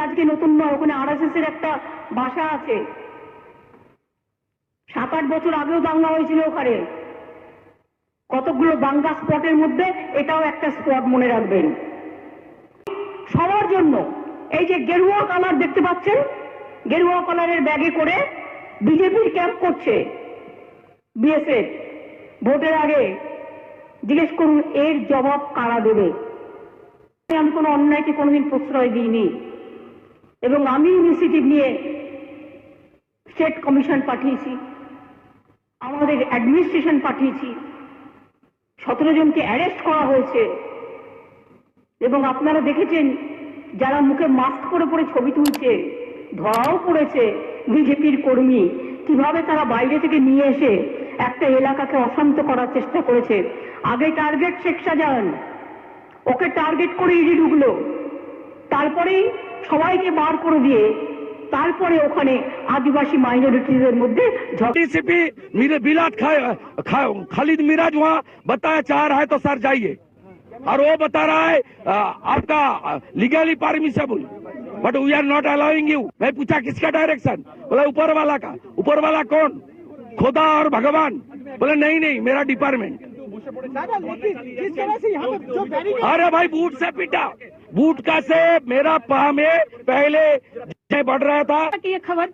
আজকে নতুন নয়, ওখানে আরএসএস এর একটা বাসা আছে। 7-8 বছর আগেও দাঙ্গা হয়েছিল ওখানে। কতগুলো দাঙ্গা স্পটের মধ্যে এটাও একটা স্পট, মনে রাখবেন। সবার জন্য এই যে গেরুয়া কালার দেখতে পাচ্ছেন, গেরুয়া কালারের ব্যাগে করে বিজেপির ক্যাম্প করছে বিএসএফ। ভোটের আগে জিজ্ঞেস করুন এর জবাব কারা দেবে। আমি কোনো অন্যায়কে কোনোদিন প্রশ্রয় দিইনি, এবং আমি ইনিশিয়েটিভ নিয়ে স্টেট কমিশন পাঠিয়েছি, আমাদের অ্যাডমিনিস্ট্রেশন পাঠিয়েছি, 17 জনকে অ্যারেস্ট করা হয়েছে। এবং আপনারা দেখেছেন যারা মুখে মাস্ক পরে পরে ছবি তুলছে, ধরাও পড়েছে বিজেপির কর্মী, কিভাবে তারা বাইরে থেকে নিয়ে এসে একটা এলাকাকে অশান্ত করার চেষ্টা করেছে। আগে টার্গেট শেখ শাহজাহান, ওকে টার্গেট করে ইডি ঢুকলো, তারপরেই সবাইকে বার করে দিয়ে তারপরে ওখানে আদিবাসী মাইनॉरिटीजের মধ্যে टीसीपी मिलाद खालिद मिराज वहाँ बताया चाह रहा है तो सर जाइए, और वो बता रहा है आपका legally permissible, but we are not allowing you. मैं पूछा किसका डायरेक्शन, बोला ऊपर वाला का। ऊपर वाला कौन? खुदा और भगवान। बोले नहीं नहीं मेरा डिपार्टमेंट। अरे भाई बूट से पीटा, बूट का से मेरा पाँव में पहले बढ़ रहा था। ये खबर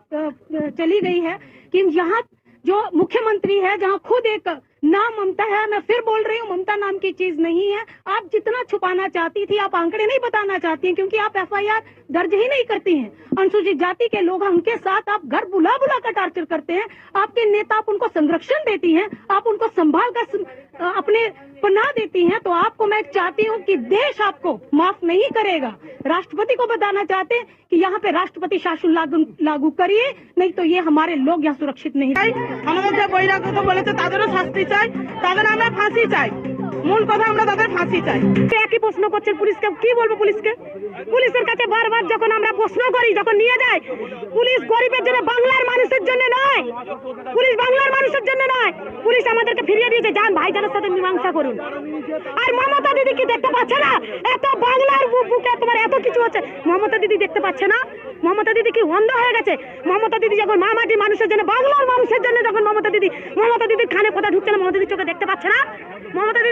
चली गई है कि यहाँ जो मुख्यमंत्री है, जहाँ खुद एक नाम ममता है, मैं फिर बोल रही हूँ ममता नाम की चीज नहीं है। आप जितना छुपाना चाहती थी, आप आंकड़े नहीं बताना चाहती हैं, क्योंकि आप एफआईआर दर्ज ही नहीं करती हैं। अनुसूचित जाति के लोग हैं, उनके साथ आप घर बुला बुला कर टार्चर करते हैं। आपके नेता, आप उनको संरक्षण देती हैं, आप उनको संभाल कर अपने पनाह देती हैं। तो आपको मैं चाहती हूँ कि देश आपको माफ नहीं करेगा। राष्ट्रपति को बताना चाहते हैं कि यहाँ पे राष्ट्रपति शासन लागू करिए, नहीं तो ये हमारे लोग यहाँ सुरक्षित नहीं। আমাদের যে বৈরাগ্য বলেছে তাদেরও শাস্তি চাই, তাদের আমরা ফাঁসি চাই। মূল কথা আমরা তাদের ফাঁসি চাই। একই প্রশ্ন করছেন পুলিশকে, কি বলবো পুলিশকে? পুলিশের কাছে বারবার যখন আমরা প্রশ্ন করি, যখন নিয়ে যায়, পুলিশ গরিবের জন্য, বাংলার মানুষের জন্য নয়, পুলিশ বাংলার মানুষের জন্য নয়, পুলিশ আমাদেরকে ফিরিয়ে দিয়েছে, যান ভাইজানের সাথে মীমাংসা করুন। আর মমতা দিদি কি দেখতে পাচ্ছে না এত বাংলার বুকে তোমার এত কিছু হচ্ছে? মমতা দিদি দেখতে পাচ্ছে না? মমতা দিদি কি অন্ধ হয়ে গেছে? মমতা দিদি যখন মামাটি মানুষের জন্য, বাংলার মানুষের জন্য যখন মমতা দিদি খানে কথা ঢুকছে না, মমতা দিদি চোখে দেখতে পাচ্ছে না? মমতা দিদি